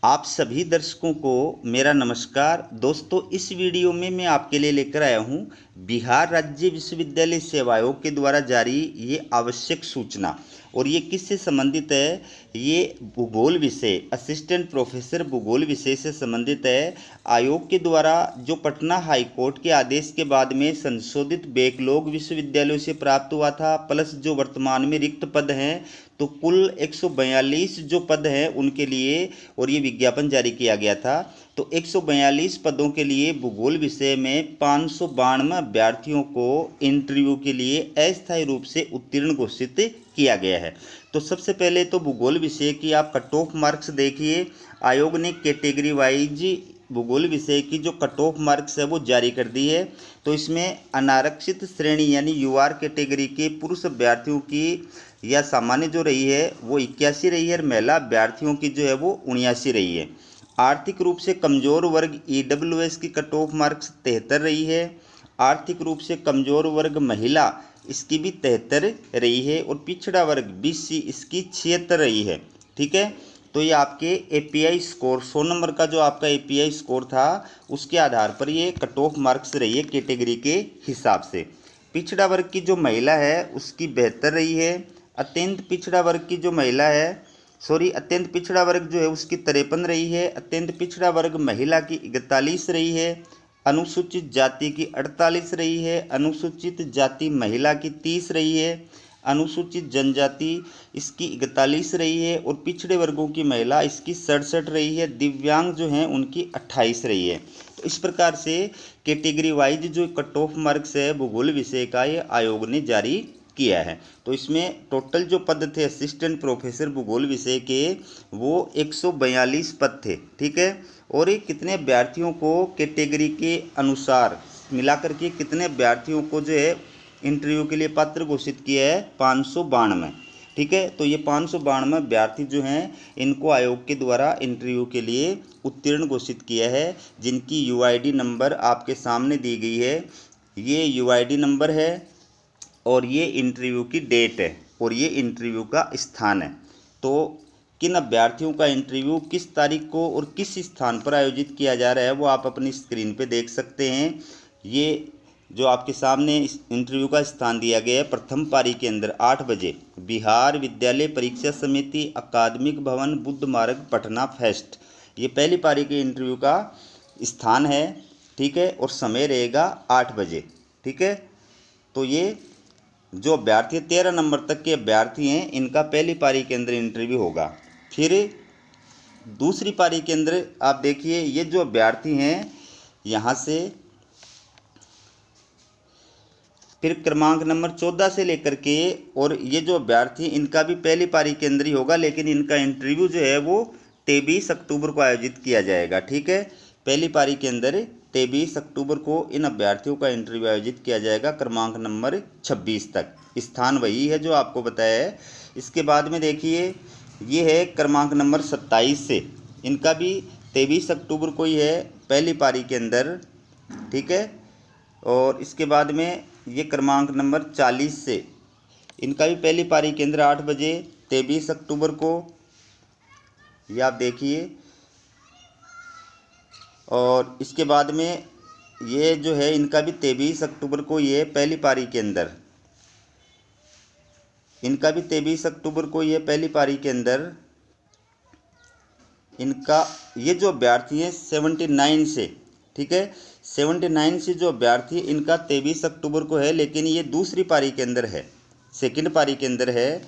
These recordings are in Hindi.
आप सभी दर्शकों को मेरा नमस्कार। दोस्तों, इस वीडियो में मैं आपके लिए लेकर आया हूं बिहार राज्य विश्वविद्यालय सेवा आयोग के द्वारा जारी ये आवश्यक सूचना। और ये किससे संबंधित है? ये भूगोल विषय, असिस्टेंट प्रोफेसर भूगोल विषय से संबंधित है। आयोग के द्वारा जो पटना हाई कोर्ट के आदेश के बाद में संशोधित बैकलॉग विश्वविद्यालयों से प्राप्त हुआ था, प्लस जो वर्तमान में रिक्त पद हैं, तो कुल 142 जो पद हैं उनके लिए और ये विज्ञापन जारी किया गया था। तो 142 पदों के लिए भूगोल विषय में 592 अभ्यर्थियों को इंटरव्यू के लिए अस्थायी रूप से उत्तीर्ण घोषित किया गया है। तो सबसे पहले तो भूगोल विषय की आप कट ऑफ मार्क्स देखिए। आयोग ने कैटेगरी वाइज भूगोल विषय की जो कट ऑफ मार्क्स है वो जारी कर दी है। तो इसमें अनारक्षित श्रेणी यानी यूआर कैटेगरी के पुरुष अभ्यर्थियों की या सामान्य जो रही है वो 81 रही है और महिला अभ्यर्थियों की जो है वो 79 रही है। आर्थिक रूप से कमजोर वर्ग ईडब्ल्यूएस की कट ऑफ मार्क्स 73 रही है। आर्थिक रूप से कमजोर वर्ग महिला इसकी भी 73 रही है और पिछड़ा वर्ग बीसी इसकी 76 रही है। ठीक है, तो ये आपके एपीआई स्कोर 100 नंबर का जो आपका एपीआई स्कोर था उसके आधार पर ये कट ऑफ मार्क्स रही है कैटेगरी के हिसाब से। पिछड़ा वर्ग की जो महिला है उसकी 72 रही है। अत्यंत पिछड़ा वर्ग की जो महिला है अत्यंत पिछड़ा वर्ग जो है उसकी 53 रही है। अत्यंत पिछड़ा वर्ग महिला की 41 रही है। अनुसूचित जाति की 48 रही है। अनुसूचित जाति महिला की 30 रही है। अनुसूचित जनजाति इसकी 41 रही है और पिछड़े वर्गों की महिला इसकी 67 रही है। दिव्यांग जो हैं उनकी 28 रही है। तो इस प्रकार से कैटेगरी वाइज जो कट ऑफ मार्क्स है भूगोल विषय का ये आयोग ने जारी किया है। तो इसमें टोटल जो पद थे असिस्टेंट प्रोफेसर भूगोल विषय के वो 142 पद थे। ठीक है, और ये कितने अभ्यर्थियों को कैटेगरी के अनुसार मिलाकर के कितने अभ्यर्थियों को जो है इंटरव्यू के लिए पात्र घोषित किया है? 592। ठीक है, तो ये 592 अभ्यर्थी जो हैं इनको आयोग के द्वारा इंटरव्यू के लिए उत्तीर्ण घोषित किया है, जिनकी यूआईडी नंबर आपके सामने दी गई है। ये यूआईडी नंबर है और ये इंटरव्यू की डेट है और ये इंटरव्यू का स्थान है। तो किन अभ्यर्थियों का इंटरव्यू किस तारीख को और किस स्थान पर आयोजित किया जा रहा है वो आप अपनी स्क्रीन पे देख सकते हैं। ये जो आपके सामने इस इंटरव्यू का स्थान दिया गया है, प्रथम पारी के अंदर 8 बजे बिहार विद्यालय परीक्षा समिति अकादमिक भवन बुद्ध मार्ग पटना फेस्ट, ये पहली पारी के इंटरव्यू का स्थान है। ठीक है, और समय रहेगा 8 बजे। ठीक है, तो ये जो अभ्यर्थी 13 नंबर तक के अभ्यर्थी हैं इनका पहली पारी के अंदर इंटरव्यू होगा। फिर दूसरी पारी के अंदर आप देखिए ये जो अभ्यर्थी हैं यहाँ से फिर क्रमांक नंबर 14 से लेकर के और ये जो अभ्यर्थी इनका भी पहली पारी के अंदर ही होगा, लेकिन इनका इंटरव्यू जो है वो 23 अक्टूबर को आयोजित किया जाएगा। ठीक है, पहली पारी के अंदर 23 अक्टूबर को इन अभ्यर्थियों का इंटरव्यू आयोजित किया जाएगा क्रमांक नंबर 26 तक। स्थान वही है जो आपको बताया है। इसके बाद में देखिए ये है क्रमांक नंबर 27 से, इनका भी 23 अक्टूबर को ही है पहली पारी के अंदर। ठीक है, और इसके बाद में ये क्रमांक नंबर 40 से इनका भी पहली पारी के अंदर 8 बजे 23 अक्टूबर को, ये आप देखिए। और इसके बाद में ये जो है इनका भी 23 अक्टूबर को ये पहली पारी के अंदर, इनका भी 23 अक्टूबर को ये पहली पारी के अंदर इनका ये जो अभ्यर्थी हैं 79 से, ठीक है 79 से जो अभ्यर्थी इनका 23 अक्टूबर को है, लेकिन ये दूसरी पारी के अंदर है, सेकंड पारी के अंदर है।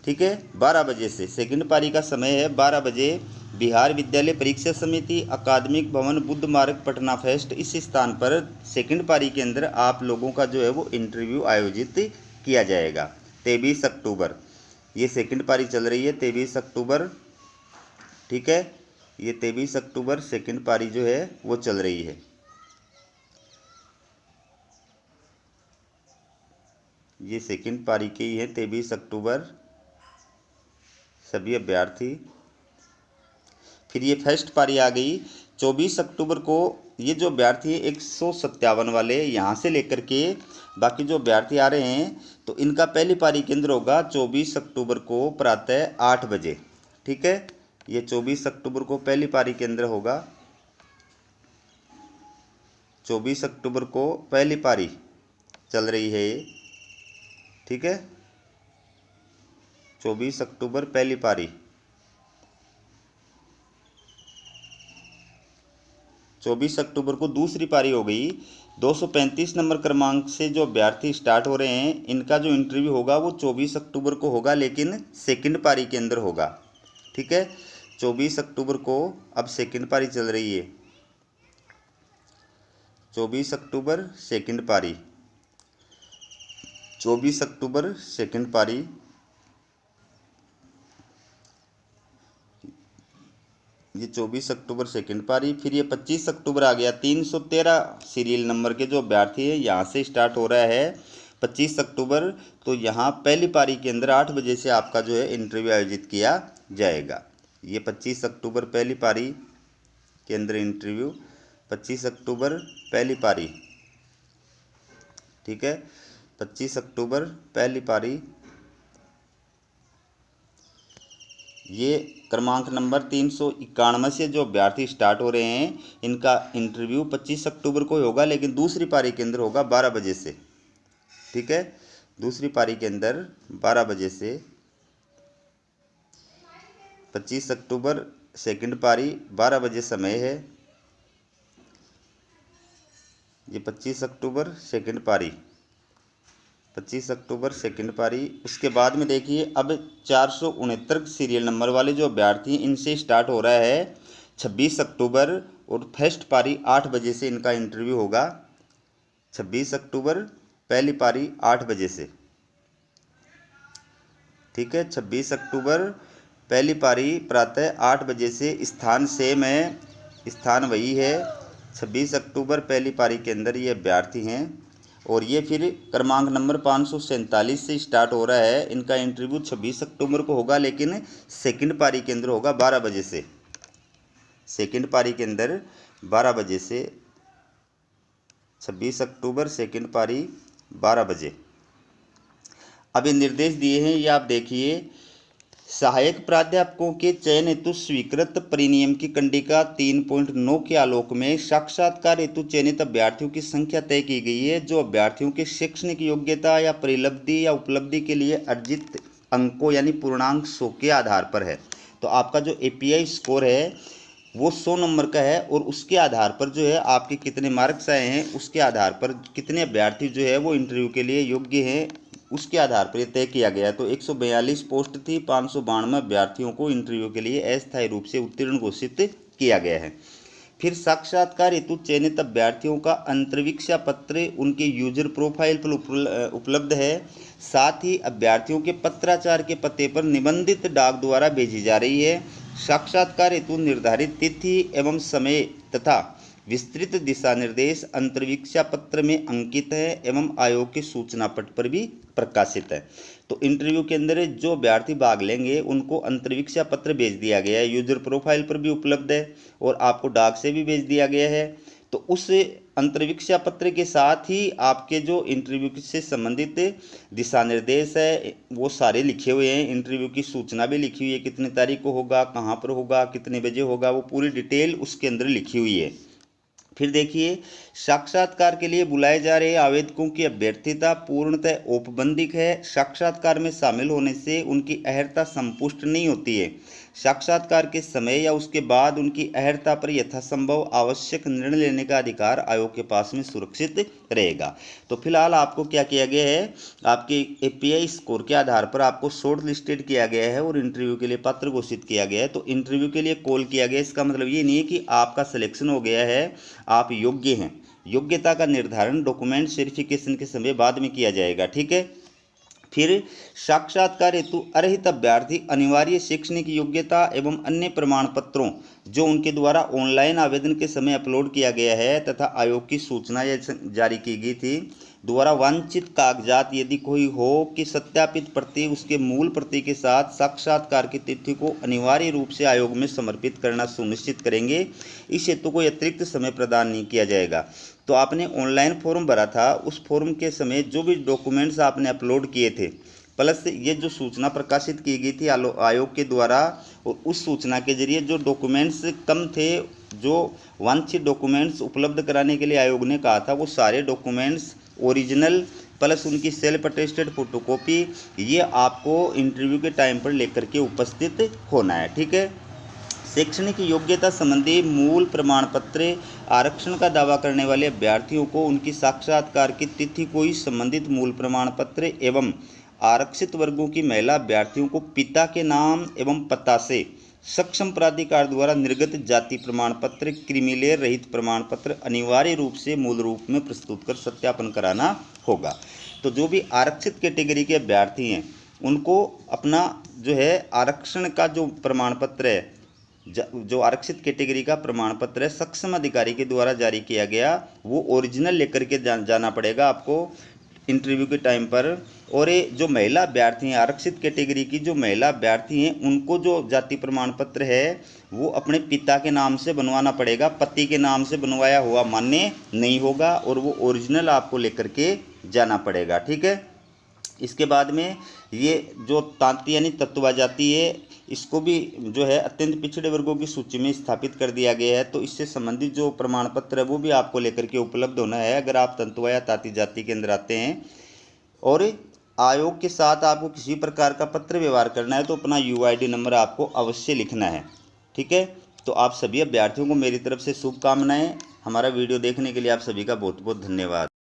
ठीक है, 12 बजे से सेकंड पारी का समय है 12 बजे बिहार विद्यालय परीक्षा समिति अकादमिक भवन बुद्ध मार्ग पटना फेस्ट, इस स्थान पर सेकंड पारी के अंदर आप लोगों का जो है वो इंटरव्यू आयोजित किया जाएगा 23 अक्टूबर। ये सेकंड पारी चल रही है 23 अक्टूबर। ठीक है, ये 23 अक्टूबर सेकंड पारी जो है वो चल रही है। ये सेकंड पारी के ही है 23 अक्टूबर सभी अभ्यर्थी। फिर ये फर्स्ट पारी आ गई 24 अक्टूबर को। ये जो अभ्यर्थी है 157 वाले यहाँ से लेकर के बाकी जो अभ्यर्थी आ रहे हैं तो इनका पहली पारी केंद्र होगा 24 अक्टूबर को प्रातः 8 बजे। ठीक है, ये 24 अक्टूबर को पहली पारी के अंदर होगा। 24 अक्टूबर को पहली पारी चल रही है ये, ठीक है। 24 अक्टूबर पहली पारी। 24 अक्टूबर को दूसरी पारी हो गई। 235 नंबर क्रमांक से जो अभ्यर्थी स्टार्ट हो रहे हैं, इनका जो इंटरव्यू होगा वो 24 अक्टूबर को होगा, लेकिन सेकंड पारी के अंदर होगा, ठीक है। 24 अक्टूबर को अब सेकंड पारी चल रही है। 24 अक्टूबर सेकंड पारी। 24 अक्टूबर सेकंड पारी। ये 24 अक्टूबर सेकंड पारी। फिर ये 25 अक्टूबर आ गया। 313 सीरियल नंबर के जो अभ्यर्थी है यहाँ से स्टार्ट हो रहा है 25 अक्टूबर। तो यहाँ पहली पारी के अंदर 8 बजे से आपका जो है इंटरव्यू आयोजित किया जाएगा। ये 25 अक्टूबर पहली पारी के अंदर इंटरव्यू। 25 अक्टूबर पहली पारी, ठीक है। 25 अक्टूबर पहली पारी। ये क्रमांक नंबर 391 से जो अभ्यर्थी स्टार्ट हो रहे हैं, इनका इंटरव्यू 25 अक्टूबर को होगा, लेकिन दूसरी पारी के अंदर होगा 12 बजे से, ठीक है। दूसरी पारी के अंदर 12 बजे से। 25 अक्टूबर सेकंड पारी 12 बजे समय है। ये 25 अक्टूबर सेकंड पारी। 25 अक्टूबर सेकंड पारी। उसके बाद में देखिए अब 469 सीरियल नंबर वाले जो अभ्यर्थी हैं, इनसे स्टार्ट हो रहा है 26 अक्टूबर, और फर्स्ट पारी 8 बजे से इनका इंटरव्यू होगा। 26 अक्टूबर पहली पारी 8 बजे से, ठीक है। 26 अक्टूबर पहली पारी प्रातः 8 बजे से। स्थान सेम है, स्थान वही है। 26 अक्टूबर पहली पारी के अंदर ये अभ्यर्थी हैं, और ये फिर क्रमांक नंबर 547 से स्टार्ट हो रहा है। इनका इंटरव्यू 26 अक्टूबर को होगा, लेकिन सेकंड पारी के अंदर होगा 12 बजे से। सेकंड पारी के अंदर 12 बजे से। 26 अक्टूबर सेकंड पारी 12 बजे। अब ये निर्देश दिए हैं, ये आप देखिए। सहायक प्राध्यापकों के चयन हेतु स्वीकृत परिनियम की कंडिका 3.9 के आलोक में साक्षात्कार हेतु चयनित अभ्यर्थियों की संख्या तय की गई है, जो अभ्यर्थियों के शैक्षणिक योग्यता या परिलब्धि या उपलब्धि के लिए अर्जित अंकों यानी पूर्णांक 100 के आधार पर है। तो आपका जो API स्कोर है वो 100 नंबर का है, और उसके आधार पर जो है आपके कितने मार्क्स आए हैं, उसके आधार पर कितने अभ्यर्थी जो है वो इंटरव्यू के लिए योग्य हैं, उसके आधार पर तय किया गया। तो 142 पोस्ट थी, 592 अभ्यर्थियों को इंटरव्यू के लिए अस्थायी रूप से उत्तीर्ण घोषित किया गया है। फिर साक्षात्कार हेतु चयनित अभ्यर्थियों का अंतर्वीक्षा पत्र उनके यूजर प्रोफाइल पर उपलब्ध है। साथ ही अभ्यर्थियों के पत्राचार के पते पर निबंधित डाक द्वारा भेजी जा रही है। साक्षात्कार हेतु निर्धारित तिथि एवं समय तथा विस्तृत दिशा निर्देश अंतर्वीक्षा पत्र में अंकित है एवं आयोग के सूचना पट पर भी प्रकाशित है। तो इंटरव्यू के अंदर जो अभ्यर्थी भाग लेंगे उनको अंतर्वीक्षा पत्र भेज दिया गया है, यूजर प्रोफाइल पर भी उपलब्ध है, और आपको डाक से भी भेज दिया गया है। तो उस अंतर्वीक्षा पत्र के साथ ही आपके जो इंटरव्यू से संबंधित दिशा निर्देश है वो सारे लिखे हुए हैं। इंटरव्यू की सूचना भी लिखी हुई है, कितने तारीख को होगा, कहाँ पर होगा, कितने बजे होगा, वो पूरी डिटेल उसके अंदर लिखी हुई है। फिर देखिए, साक्षात्कार के लिए बुलाए जा रहे आवेदकों की अभ्यर्थता पूर्णतः औपबंधिक है। साक्षात्कार में शामिल होने से उनकी अहर्ता संपुष्ट नहीं होती है। साक्षात्कार के समय या उसके बाद उनकी अहर्ता पर यथासंभव आवश्यक निर्णय लेने का अधिकार आयोग के पास में सुरक्षित रहेगा। तो फिलहाल आपको क्या किया गया है, आपके API स्कोर के आधार पर आपको शॉर्ट लिस्टेड किया गया है और इंटरव्यू के लिए पात्र घोषित किया गया है। तो इंटरव्यू के लिए कॉल किया गया, इसका मतलब ये नहीं है कि आपका सिलेक्शन हो गया है, आप योग्य हैं। योग्यता का निर्धारण डॉक्यूमेंट वेरिफिकेशन के समय बाद में किया जाएगा, ठीक है। फिर साक्षात्कार हेतु अर्हित अभ्यर्थी अनिवार्य शैक्षणिक योग्यता एवं अन्य प्रमाण पत्रों जो उनके द्वारा ऑनलाइन आवेदन के समय अपलोड किया गया है तथा आयोग की सूचना जारी की गई थी द्वारा वांछित कागजात यदि कोई हो कि सत्यापित प्रति उसके मूल प्रति के साथ साक्षात्कार की तिथि को अनिवार्य रूप से आयोग में समर्पित करना सुनिश्चित करेंगे। इस हेतु को अतिरिक्त समय प्रदान नहीं किया जाएगा। तो आपने ऑनलाइन फॉर्म भरा था, उस फॉर्म के समय जो भी डॉक्यूमेंट्स आपने अपलोड किए थे प्लस ये जो सूचना प्रकाशित की गई थी आयोग के द्वारा, और उस सूचना के जरिए जो डॉक्यूमेंट्स कम थे, जो वांछित डॉक्यूमेंट्स उपलब्ध कराने के लिए आयोग ने कहा था, वो सारे डॉक्यूमेंट्स ओरिजिनल प्लस उनकी सेल्फ अटेस्टेड फोटोकॉपी, ये आपको इंटरव्यू के टाइम पर लेकर के उपस्थित होना है। ठीक है। शैक्षणिक योग्यता संबंधी मूल प्रमाण पत्र, आरक्षण का दावा करने वाले अभ्यर्थियों को उनकी साक्षात्कार की तिथि को ही संबंधित मूल प्रमाण पत्र एवं आरक्षित वर्गों की महिला अभ्यर्थियों को पिता के नाम एवं पता से सक्षम प्राधिकार द्वारा निर्गत जाति प्रमाण पत्र, क्रीमीलेयर रहित प्रमाण पत्र अनिवार्य रूप से मूल रूप में प्रस्तुत कर सत्यापन कराना होगा। तो जो भी आरक्षित कैटेगरी के अभ्यर्थी हैं उनको अपना जो है आरक्षण का जो प्रमाण पत्र है, जो आरक्षित कैटेगरी का प्रमाण पत्र है, सक्षम अधिकारी के द्वारा जारी किया गया, वो ओरिजिनल लेकर के जाना पड़ेगा आपको इंटरव्यू के टाइम पर। और ये जो महिला अभ्यर्थी हैं, आरक्षित कैटेगरी की जो महिला अभ्यर्थी हैं, उनको जो जाति प्रमाण पत्र है वो अपने पिता के नाम से बनवाना पड़ेगा, पति के नाम से बनवाया हुआ मान्य नहीं होगा, और वो ओरिजिनल आपको लेकर के जाना पड़ेगा। ठीक है। इसके बाद में ये जो तांती यानी तत्वा जाति है, इसको भी जो है अत्यंत पिछड़े वर्गों की सूची में स्थापित कर दिया गया है। तो इससे संबंधित जो प्रमाण पत्र है वो भी आपको लेकर के उपलब्ध होना है अगर आप तंतुआ या तांती जाति के अंदर आते हैं। और आयोग के साथ आपको किसी प्रकार का पत्र व्यवहार करना है तो अपना UID नंबर आपको अवश्य लिखना है। ठीक है। तो आप सभी अभ्यर्थियों को मेरी तरफ से शुभकामनाएं। हमारा वीडियो देखने के लिए आप सभी का बहुत बहुत धन्यवाद।